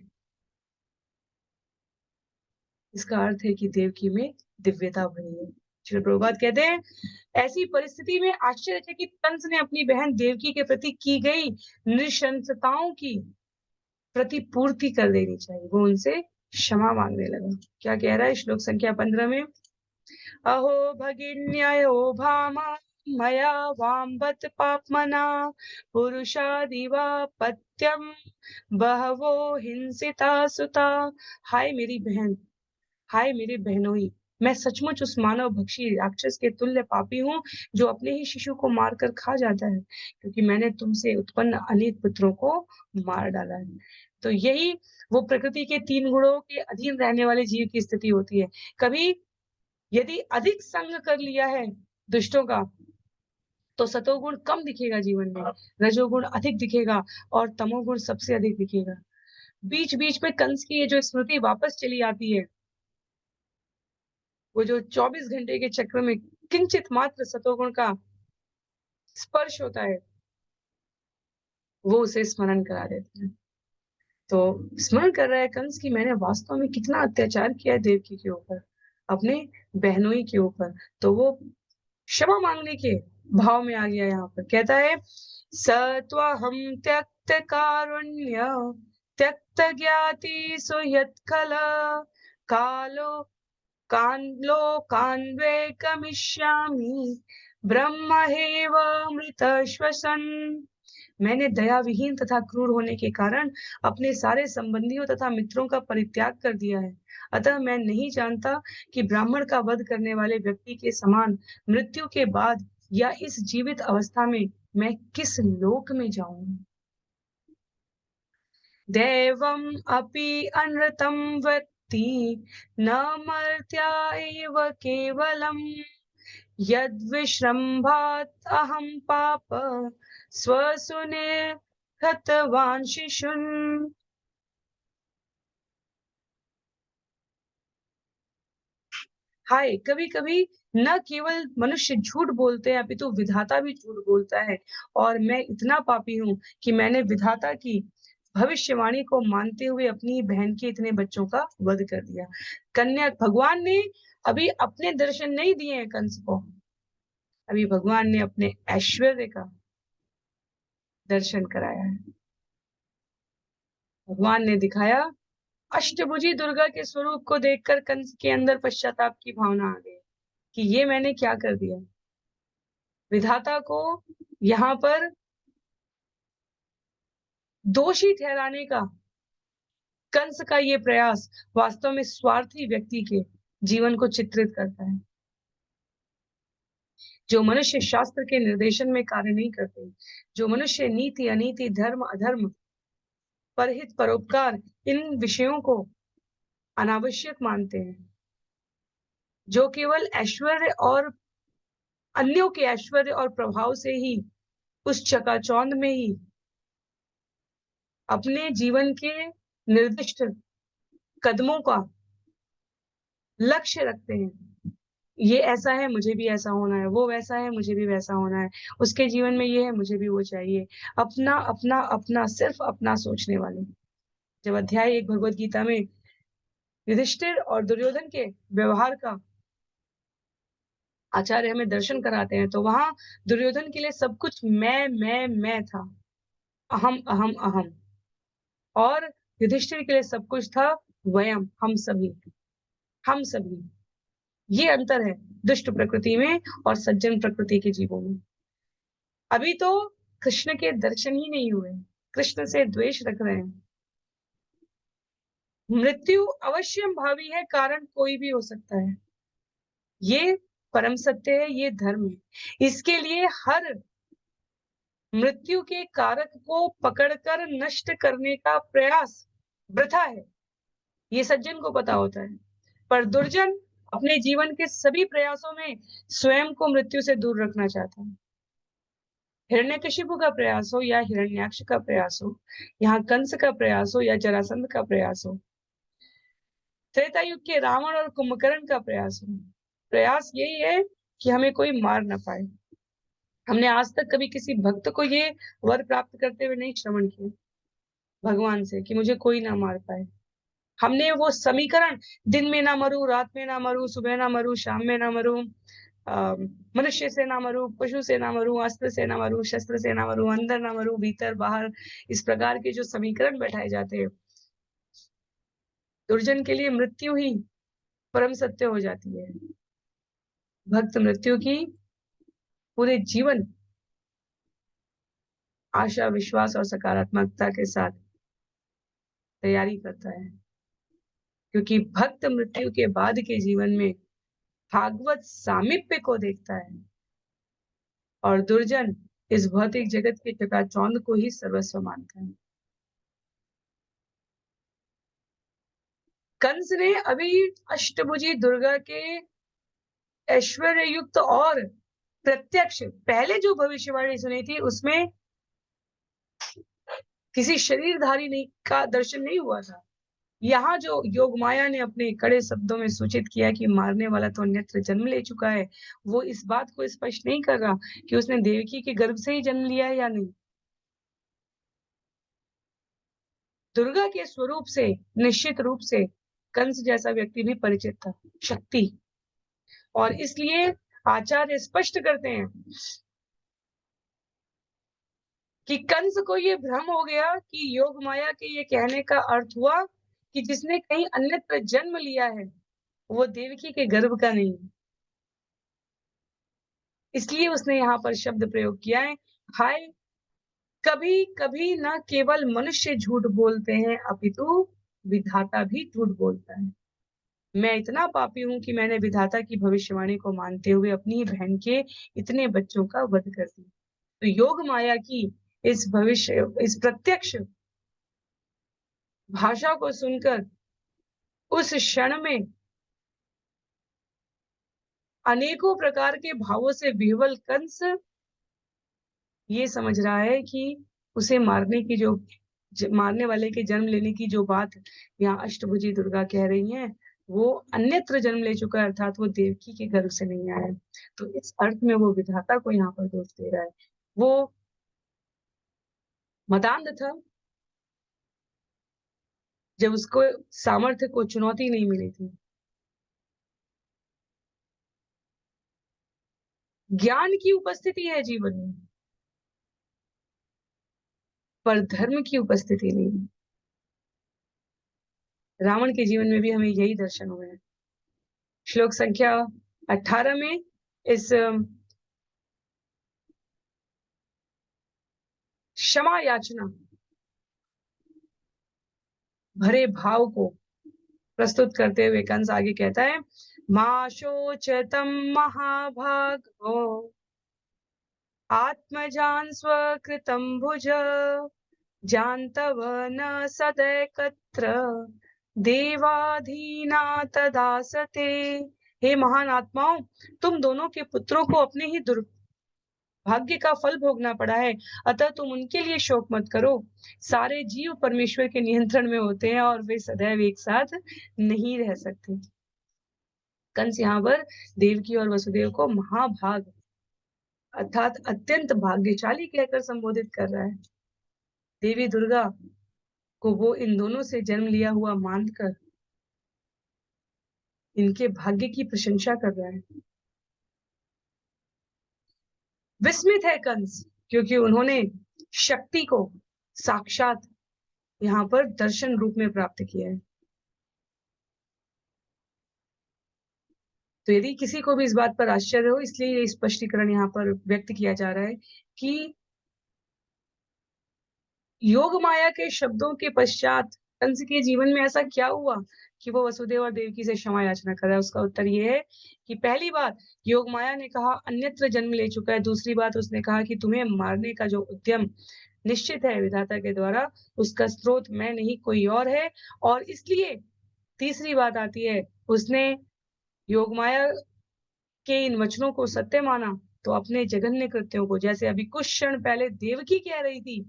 इसका अर्थ है कि देवकी में दिव्यता भरी है। श्री प्रभुपाद कहते हैं, ऐसी परिस्थिति में आश्चर्य है कि कंस ने अपनी बहन देवकी के प्रति की गई नृशंसताओं की प्रतिपूर्ति कर देनी चाहिए। वो उनसे क्षमा मांगने लगा। क्या कह रहा है श्लोक संख्या 15 में? अहो भगिन्ययो भामा मया वाम्बत पाप्मना पुरुषादिवा पत्यम बहवो हिंसिता सुता। हाय मेरी बहन, हाय मेरे बहनोई, मैं सचमुच उस मानव भक्षी राक्षस के तुल्य पापी हूँ जो अपने ही शिशु को मारकर खा जाता है, क्योंकि मैंने तुमसे उत्पन्न अनेक पुत्रों को मार डाला है। तो यही वो प्रकृति के 3 गुणों के अधीन रहने वाले जीव की स्थिति होती है। कभी यदि अधिक संग कर लिया है दुष्टों का, तो सतोगुण कम दिखेगा जीवन में, रजोगुण अधिक दिखेगा और तमोगुण सबसे अधिक दिखेगा। बीच बीच में कंस की ये जो स्मृति वापस चली आती है, वो जो 24 घंटे के चक्र में किंचित मात्र सतोगुण का स्पर्श होता है, वो उसे स्मरण करा देता है। तो स्मरण कर रहा है कंस की मैंने वास्तव में कितना अत्याचार किया है देवकी के ऊपर, अपने बहनोई के ऊपर। तो वो क्षमा मांगने के भाव में आ गया। यहाँ पर कहता है, सत्वहम त्यक्त कारुण्य त्यक्त ज्ञाति सुयत कला कालो कान्वे कमिष्यामि ब्रह्मैव मृत श्वसन। मैंने दया विहीन तथा क्रूर होने के कारण अपने सारे संबंधियों तथा मित्रों का परित्याग कर दिया है। अतः मैं नहीं जानता कि ब्राह्मण का वध करने वाले व्यक्ति के समान मृत्यु के बाद या इस जीवित अवस्था में मैं किस लोक में जाऊं। दैवम अपि अनृतम व्यक्ति न मर्त्या एव केवलम यद विश्रम्भात अहम पाप स्वसुने हतवान शिशुन। हाय, कभी कभी न केवल मनुष्य झूठ बोलते हैं अपितु विधाता भी झूठ बोलता है, और मैं इतना पापी हूँ कि मैंने विधाता की भविष्यवाणी को मानते हुए अपनी बहन के इतने बच्चों का वध कर दिया। कन्या भगवान ने अभी अपने दर्शन नहीं दिए हैं कंस को, अभी भगवान ने अपने ऐश्वर्य का दर्शन कराया है। भगवान ने दिखाया, अष्टभुजी दुर्गा के स्वरूप को देखकर कंस के अंदर पश्चाताप की भावना आ गई कि ये मैंने क्या कर दिया। विधाता को यहाँ पर दोषी ठहराने का कंस का ये प्रयास वास्तव में स्वार्थी व्यक्ति के जीवन को चित्रित करता है, जो मनुष्य शास्त्र के निर्देशन में कार्य नहीं करते, जो मनुष्य नीति अनीति धर्म अधर्म परहित परोपकार इन विषयों को अनावश्यक मानते हैं, जो केवल ऐश्वर्य और अन्यों के ऐश्वर्य और प्रभाव से ही उस चकाचौंध में ही अपने जीवन के निर्दिष्ट कदमों का लक्ष्य रखते हैं। ये ऐसा है मुझे भी ऐसा होना है, वो वैसा है मुझे भी वैसा होना है, उसके जीवन में ये है मुझे भी वो चाहिए। अपना अपना अपना, सिर्फ अपना सोचने वाले। जब अध्याय 1 भगवत गीता में युधिष्ठिर और दुर्योधन के व्यवहार का आचार्य हमें दर्शन कराते हैं, तो वहां दुर्योधन के लिए सब कुछ मैं था, अहम अहम अहम, और युधिष्ठिर के लिए सब कुछ था वयम, हम सभी, हम सभी। ये अंतर है दुष्ट प्रकृति में और सज्जन प्रकृति के जीवों में। अभी तो कृष्ण के दर्शन ही नहीं हुए, कृष्ण से द्वेष रख रहे हैं। मृत्यु अवश्यम भावी है, कारण कोई भी हो सकता है, ये परम सत्य है, ये धर्म है। इसके लिए हर मृत्यु के कारक को पकड़कर नष्ट करने का प्रयास वृथा है, ये सज्जन को पता होता है। पर दुर्जन अपने जीवन के सभी प्रयासों में स्वयं को मृत्यु से दूर रखना चाहता है। हिरण्यकशिपु का प्रयास हो या हिरण्याक्ष का प्रयास हो, यहाँ कंस का प्रयास हो या जरासंध का प्रयास हो, त्रेता युग के रावण और कुंभकर्ण का प्रयास हो, प्रयास यही है कि हमें कोई मार ना पाए। हमने आज तक कभी किसी भक्त को ये वर प्राप्त करते हुए नहीं श्रवण किया भगवान से कि मुझे कोई ना मार पाए। हमने वो समीकरण, दिन में ना मरूं, रात में ना मरूं, सुबह ना मरूं, शाम में ना मरूं, अ, मनुष्य से ना मरूं, पशु से ना मरूं, अस्त्र से ना मरूं, शस्त्र से ना मरूं, अंदर ना मरूं, भीतर बाहर, इस प्रकार के जो समीकरण बैठाए जाते हैं, दुर्जन के लिए मृत्यु ही परम सत्य हो जाती है। भक्त मृत्यु की पूरे जीवन आशा, विश्वास और सकारात्मकता के साथ तैयारी करता है, क्योंकि भक्त मृत्यु के बाद के जीवन में भागवत सामीप्य को देखता है और दुर्जन इस भौतिक जगत के चकाचौंध को ही सर्वस्व मानता है। कंस ने अभी अष्टभुजी दुर्गा के ऐश्वर्य युक्त और प्रत्यक्ष पहले जो भविष्यवाणी सुनी थी उसमें किसी शरीरधारी नहीं का दर्शन नहीं हुआ था। यहाँ जो योगमाया ने अपने कड़े शब्दों में सूचित किया कि मारने वाला तो अन्यत्र जन्म ले चुका है, वो इस बात को स्पष्ट नहीं कर रहा कि उसने देवकी के गर्भ से ही जन्म लिया है या नहीं। दुर्गा के स्वरूप से निश्चित रूप से कंस जैसा व्यक्ति भी परिचित था, शक्ति। और इसलिए आचार्य स्पष्ट करते हैं कि कंस को ये भ्रम हो गया कि योग माया के ये कहने का अर्थ हुआ कि जिसने कहीं अन्यत्र जन्म लिया है वो देवकी के गर्भ का नहीं। इसलिए उसने यहाँ पर शब्द प्रयोग किया है, हाय कभी कभी न केवल मनुष्य झूठ बोलते हैं अपितु विधाता भी झूठ बोलता है। मैं इतना पापी हूं कि मैंने विधाता की भविष्यवाणी को मानते हुए अपनी ही बहन के इतने बच्चों का वध कर दिया। तो योग माया की इस प्रत्यक्ष भाषा को सुनकर उस क्षण में अनेकों प्रकार के भावों से विह्वल कंस ये समझ रहा है कि उसे मारने वाले के जन्म लेने की जो बात यहाँ अष्टभुजी दुर्गा कह रही हैं, वो अन्यत्र जन्म ले चुका है, अर्थात वो देवकी के गर्भ से नहीं आया है। तो इस अर्थ में वो विधाता को यहाँ पर दोष दे रहा है। वो मदान्ध था जब उसको सामर्थ्य को चुनौती नहीं मिली थी। ज्ञान की उपस्थिति है जीवन में, पर धर्म की उपस्थिति नहीं। रावण के जीवन में भी हमें यही दर्शन हुए हैं। श्लोक संख्या 18 में इस क्षमा याचना भरे भाव को प्रस्तुत करते हुए कंस आगे कहता है, मा शोचतम महाभागो आत्मजान स्वकृतम भुज जानतव न सदैकत्र देवाधीना तदासते। हे महान आत्माओं, तुम दोनों के पुत्रों को अपने ही दुर्भाग्य का फल भोगना पड़ा है, अतः तुम उनके लिए शोक मत करो। सारे जीव परमेश्वर के नियंत्रण में होते हैं और वे सदैव एक साथ नहीं रह सकते। कंस यहाँ पर देवकी और वसुदेव को महाभाग अर्थात अत्यंत भाग्यशाली कहकर संबोधित कर रहा है। देवी दुर्गा को वो इन दोनों से जन्म लिया हुआ मानकर इनके भाग्य की प्रशंसा कर रहा है। विस्मित है कंस, क्योंकि उन्होंने शक्ति को साक्षात यहाँ पर दर्शन रूप में प्राप्त किया है। तो यदि किसी को भी इस बात पर आश्चर्य हो, इसलिए ये स्पष्टीकरण यहाँ पर व्यक्त किया जा रहा है कि योग माया के शब्दों के पश्चात कंस के जीवन में ऐसा क्या हुआ कि वो वसुदेव और देवकी से क्षमा याचना कर रहा है। उसका उत्तर ये है कि पहली बात, योग माया ने कहा अन्यत्र जन्म ले चुका है। दूसरी बात, उसने कहा कि तुम्हें मारने का जो उद्यम निश्चित है विधाता के द्वारा, उसका स्रोत मैं नहीं कोई और है। और इसलिए तीसरी बात आती है, उसने योग माया के इन वचनों को सत्य माना तो अपने जघन्य कृत्यों को, जैसे अभी कुछ क्षण पहले देवकी कह रही थी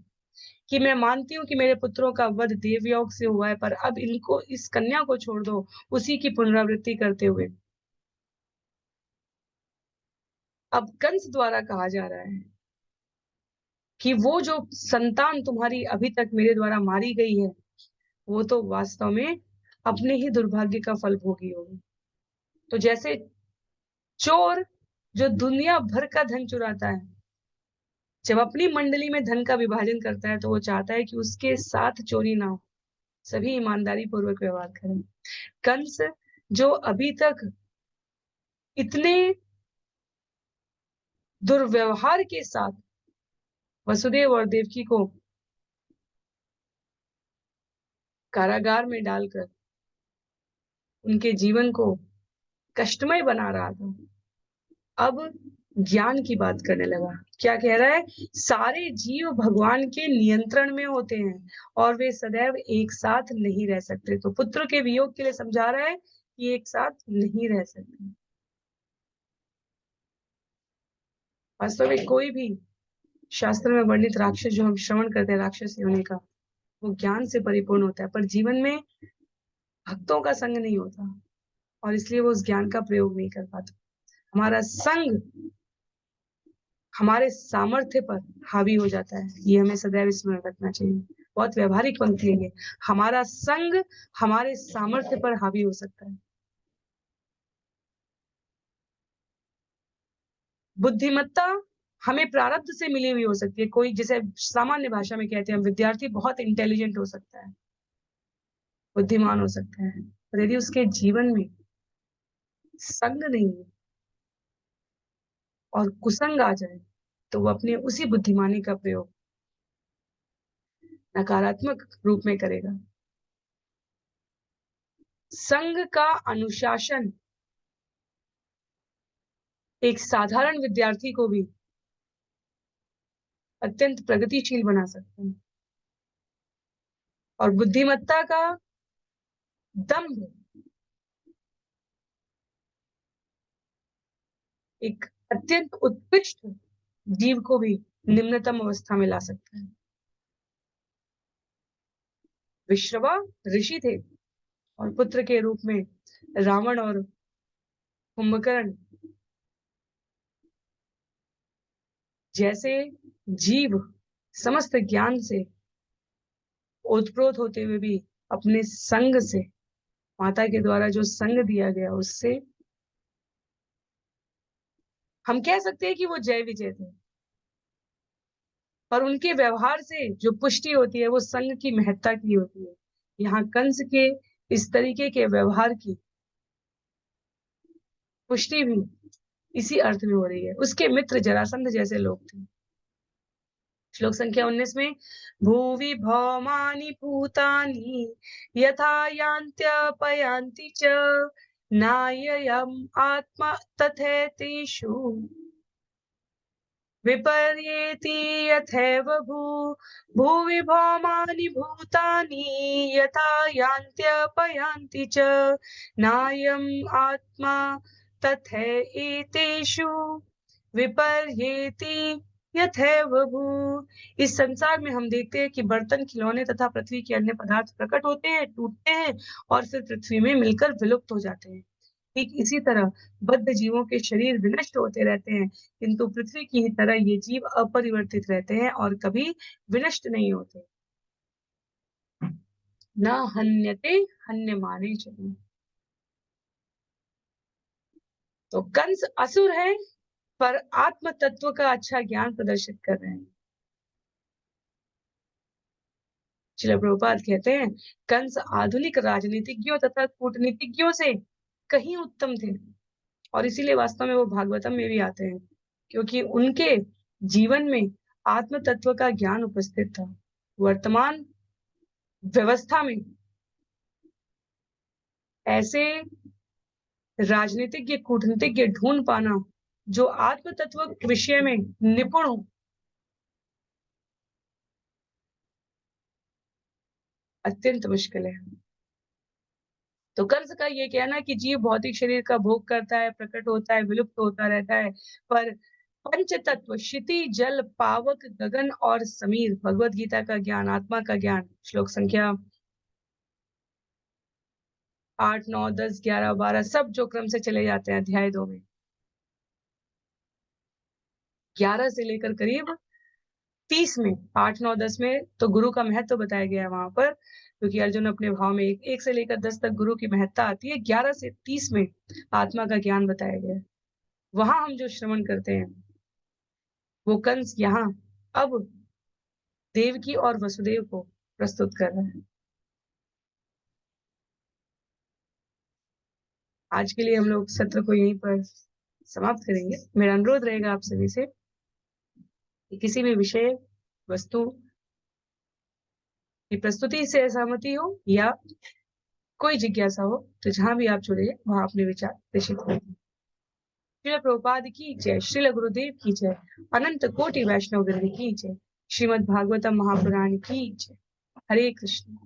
कि मैं मानती हूँ कि मेरे पुत्रों का वध देवयोग से हुआ है, पर अब इनको, इस कन्या को छोड़ दो, उसी की पुनरावृत्ति करते हुए अब कंस द्वारा कहा जा रहा है कि वो जो संतान तुम्हारी अभी तक मेरे द्वारा मारी गई है, वो तो वास्तव में अपने ही दुर्भाग्य का फल भोगी होगी। तो जैसे चोर जो दुनिया भर का धन चुराता है, जब अपनी मंडली में धन का विभाजन करता है, तो वो चाहता है कि उसके साथ चोरी ना हो, सभी ईमानदारी पूर्वक व्यवहार करें। कंस जो अभी तक इतने दुर्व्यवहार के साथ वसुदेव और देवकी को कारागार में डालकर उनके जीवन को कष्टमय बना रहा था, अब ज्ञान की बात करने लगा। क्या कह रहा है? सारे जीव भगवान के नियंत्रण में होते हैं और वे सदैव एक साथ नहीं रह सकते। तो पुत्र के वियोग के लिए समझा रहा है कि एक साथ नहीं रह सकते। वास्तव में कोई भी शास्त्र में वर्णित राक्षस जो हम श्रवण करते हैं राक्षस होने का, वो ज्ञान से परिपूर्ण होता है, पर जीवन में भक्तों का संग नहीं होता और इसलिए वो उस ज्ञान का प्रयोग नहीं कर पाता। हमारा संग हमारे सामर्थ्य पर हावी हो जाता है, ये हमें सदैव स्मरण रखना चाहिए। बहुत व्यवहारिक पंक्ति है ये। हमारा संग हमारे सामर्थ्य पर हावी हो सकता है। बुद्धिमत्ता हमें प्रारब्ध से मिली हुई हो सकती है। कोई, जैसे सामान्य भाषा में कहते हैं, विद्यार्थी बहुत इंटेलिजेंट हो सकता है, बुद्धिमान हो सकता है, पर यदि उसके जीवन में संग नहीं है और कुसंग आ जाए, तो वो अपने उसी बुद्धिमानी का प्रयोग नकारात्मक रूप में करेगा। संघ का अनुशासन एक साधारण विद्यार्थी को भी अत्यंत प्रगतिशील बना सकते हैं। और बुद्धिमत्ता का दम्भ एक अत्यंत उत्कृष्ट जीव को भी निम्नतम अवस्था में ला सकता है। विश्रवा ऋषि थे और पुत्र के रूप में रावण और कुंभकर्ण जैसे जीव समस्त ज्ञान से ओतप्रोत होते हुए भी अपने संग से, माता के द्वारा जो संग दिया गया, उससे हम कह सकते हैं कि वो जय विजय थे। पर उनके व्यवहार से जो पुष्टि होती है, वो संग की महत्ता की होती है। यहाँ कंस के इस तरीके के व्यवहार की पुष्टि भी इसी अर्थ में हो रही है। उसके मित्र जरासंध जैसे लोग थे। श्लोक संख्या 19 में भूवि भौमानि भूतानि यथा यान्त्यपयान्ति च नाययम् आत्मा तथैतेषु विपर्येति यथैव भुवि भौमानि भूतानि यथा यान्त्यपयान्ति च नायम् आत्मा तथैतेषु विपर्येति यथैव भू। इस संसार में हम देखते हैं कि बर्तन, खिलौने तथा पृथ्वी के अन्य पदार्थ प्रकट होते हैं, टूटते हैं और फिर पृथ्वी में मिलकर विलुप्त हो जाते हैं। ठीक इसी तरह बद्ध जीवों के शरीर विनष्ट होते रहते हैं, किंतु पृथ्वी की ही तरह ये जीव अपरिवर्तित रहते हैं और कभी विनष्ट नहीं होते। न हन्यते हन्यमाने च। तो कंस असुर है, पर आत्म तत्व का अच्छा ज्ञान प्रदर्शित कर रहे हैं। श्रील प्रभुपाद कहते हैं, कंस आधुनिक राजनीतिज्ञों तथा कूटनीतिज्ञों से कहीं उत्तम थे और इसीलिए वास्तव में वो भागवतम में भी आते हैं, क्योंकि उनके जीवन में आत्म तत्व का ज्ञान उपस्थित था। वर्तमान व्यवस्था में ऐसे राजनीतिज्ञ, कूटनीतिज्ञ ढूंढ पाना जो आत्म तत्व विषय में निपुण हो, अत्यंत मुश्किल है। तो कंस का ये कहना है कि जीव भौतिक शरीर का भोग करता है, प्रकट होता है, विलुप्त होता रहता है, पर पंच तत्व क्षिति जल पावक गगन और समीर, भगवत गीता का ज्ञान, आत्मा का ज्ञान। श्लोक संख्या 8, 9, 10, 11, 12 सब जो क्रम से चले जाते हैं अध्याय 2 में। 11 से लेकर करीब 30 में, 8, 9, 10 में तो गुरु का महत्व बताया गया है वहां पर, क्योंकि अर्जुन अपने भाव में एक से लेकर 10 तक गुरु की महत्ता आती है। 11 से 30 में आत्मा का ज्ञान बताया गया है। वहां हम जो श्रवण करते हैं वो कंस यहाँ अब देवकी और वसुदेव को प्रस्तुत कर रहा है। आज के लिए हम लोग सत्र को यहीं पर समाप्त करेंगे। मेरा अनुरोध रहेगा आप सभी से कि किसी भी विषय वस्तु की प्रस्तुति से असहमति हो या कोई जिज्ञासा हो तो जहां भी आप जुड़े वहां अपने विचार प्रेषित करें। श्रील प्रभुपाद की जय, श्रील गुरुदेव की जय, अनंत कोटि वैष्णव वृंद की जय, श्रीमद् भागवतम महापुराण की जय। हरे कृष्ण।